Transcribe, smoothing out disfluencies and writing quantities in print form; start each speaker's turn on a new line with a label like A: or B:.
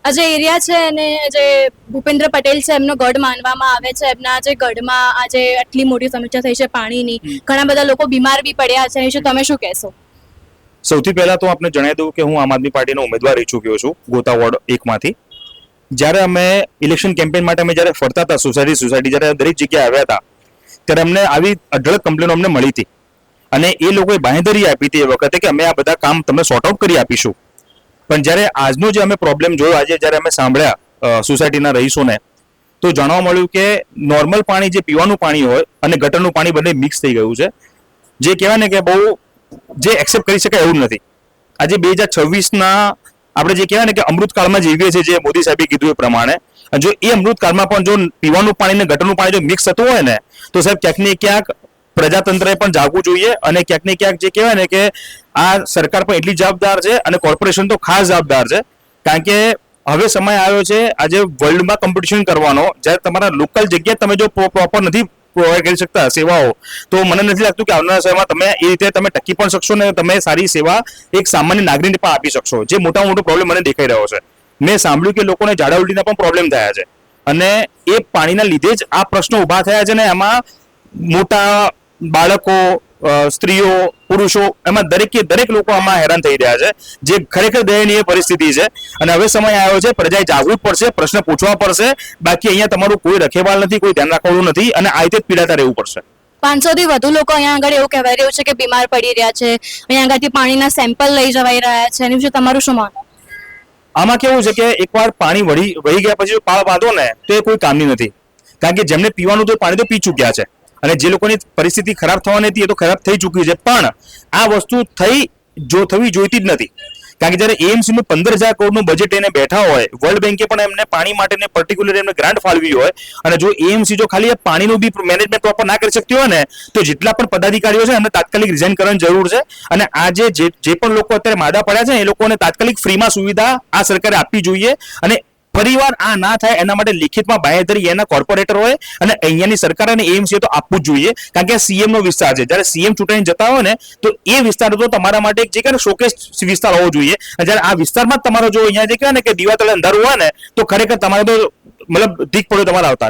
A: આ જે એરિયા છે અને જે ભૂપેન્દ્ર પટેલ છે એમનો ગઢ માનવામાં આવે છે. એમના જે ગઢમાં આજે આટલી મોટી સમસ્યા થઈ છે પાણીની, ઘણા બધા લોકો બીમાર બી પડ્યા છે. એ વિશે તમે શું કહેશો?
B: સૌથી પહેલા તો આપને જણાવી દઉં કે હું આમ આદમી પાર્ટીનો ઉમેદવાર રહી ચૂક્યો છું ગોતા વોર્ડ 1 માંથી. જ્યારે અમે ઇલેક્શન કેમ્પેન માટે અમે જ્યારે ફરતા હતા સોસાયટી જ્યારે દરેક જગ્યાએ આવ્યા હતા ત્યારે અમને આવી અઢળક કમ્પ્લેનો અમને મળી હતી અને એ લોકોએ બાંહેધરી આપી હતી એ વખતે કે અમે આ બધા કામ તમને સોર્ટ આઉટ કરી આપીશું. પણ જ્યારે આજનો જે અમે પ્રોબ્લેમ જોયો, આજે જ્યારે અમે સાંભળ્યા સોસાયટીના રહીશોને, તો જાણવા મળ્યું કે નોર્મલ પાણી જે પીવાનું પાણી હોય અને ગટરનું પાણી બંને મિક્સ થઈ ગયું છે, જે કહેવાય ને કે બહુ જે એક્સેપ્ટ કરી શકાય એવું નથી. આજે 2026ના આપણે જે કહેવાય ને કે અમૃતકાળમાં જીવીએ છીએ, જે મોદી સાહેબે કીધું એ પ્રમાણે, જો એ અમૃતકાળમાં પણ જો પીવાનું પાણી ને ગટરનું પાણી જો મિક્સ થતું હોય ને, તો સાહેબ ક્યાંક ને ક્યાંક પ્રજાતંત્રએ પણ જાગવું જોઈએ. અને ક્યાંક ને ક્યાંક જે કહેવાય ને કે આ સરકાર પણ એટલી જવાબદાર છે અને કોર્પોરેશન તો ખાસ જવાબદાર છે. કારણ કે હવે સમય આવ્યો છે આજે વર્લ્ડમાં કોમ્પિટિશન કરવાનો. જ્યારે તમારા લોકલ જગ્યાએ તમે જો પ્રોપર નથી પ્રોવાઈડ કરી શકતા સેવાઓ, તો મને નથી લાગતું કે આવનારા સમયમાં તમે એ રીતે તમે ટકી પણ શકશો ને તમે સારી સેવા એક સામાન્ય નાગરિકને પણ આપી શકશો, જે મોટા મોટો પ્રોબ્લેમ મને દેખાઈ રહ્યો છે. મેં સાંભળ્યું કે લોકોને ઝાડા ઉલટીના પણ પ્રોબ્લેમ થયા છે અને એ પાણીના લીધે જ આ પ્રશ્નો ઊભા થયા છે. ને એમાં મોટા બાળકો, સ્ત્રીઓ, પુરુષો, એમાં દરેક લોકો આમાં હેરાન થઈ રહ્યા છે, જે ખરેખર દયનીય પરિસ્થિતિ છે. અને હવે સમય આવ્યો છે, પ્રજાએ જાગવું પડશે, પ્રશ્ન પૂછવા પડશે. બાકી અહીંયા તમારું કોઈ રખેવાળ નથી, કોઈ ધ્યાન રાખવાનું નથી અને આ રીતે પીડાતા રહેવું પડશે.
A: 500 થી વધુ લોકો અહીંયા આગળ એવું કહેવાય રહ્યું છે કે બીમાર પડી રહ્યા છે. અહીંયા આગળથી પાણીના સેમ્પલ લઈ જવાઈ રહ્યા છે. એની વિશે તમારું શું માનવું?
B: આમાં કેવું છે કે એકવાર પાણી વહી ગયા પછી પાળ બાંધો ને તો એ કોઈ કામની નથી. કારણ કે જેમને પીવાનું તો પાણી તો પી ચૂક્યા છે અને જે લોકોની પરિસ્થિતિ ખરાબ થવાની હતી એ તો ખરાબ થઈ ચૂકી છે. પણ આ વસ્તુ થવી જોઈતી જ નથી. કારણ કે જ્યારે એએમસી નું 15,000 કરોડનું બજેટ એને બેઠા હોય, વર્લ્ડ બેંકે પણ એમને પાણી માટે પર્ટિક્યુલર એમને ગ્રાન્ટ ફાળવી હોય, અને જો એએમસી જો ખાલી પાણીનું બી મેનેજમેન્ટ પ્રોપર ના કરી શકતી હોય ને, તો જેટલા પણ પદાધિકારીઓ છે એમને તાત્કાલિક રિઝાઇન કરવાની જરૂર છે. અને આ જે પણ લોકો અત્યારે માદા પડ્યા છે એ લોકોને તાત્કાલિક ફ્રીમાં સુવિધા આ સરકારે આપવી જોઈએ. અને પરિવાર આ ના થાય એના માટે લિખિતમાં બાંહેધરી એના કોર્પોરેટર હોય અને અહીંયાની સરકાર અને એએમસી તો આપવું જ જોઈએ. કારણ કે આ સીએમ નો વિસ્તાર છે. જ્યારે સીએમ ચૂંટાઈને જતા હોય ને તો એ વિસ્તાર તો તમારા માટે એક જે કે શોકેસ વિસ્તાર હોવો જોઈએ. જ્યારે આ વિસ્તારમાં જ તમારો જો અહીંયા જે કહેવાય ને કે દીવા તળે અંધારું હોય ને, તો ખરેખર તમારે તો મતલબ દીક પડ્યો તમારા આવતા.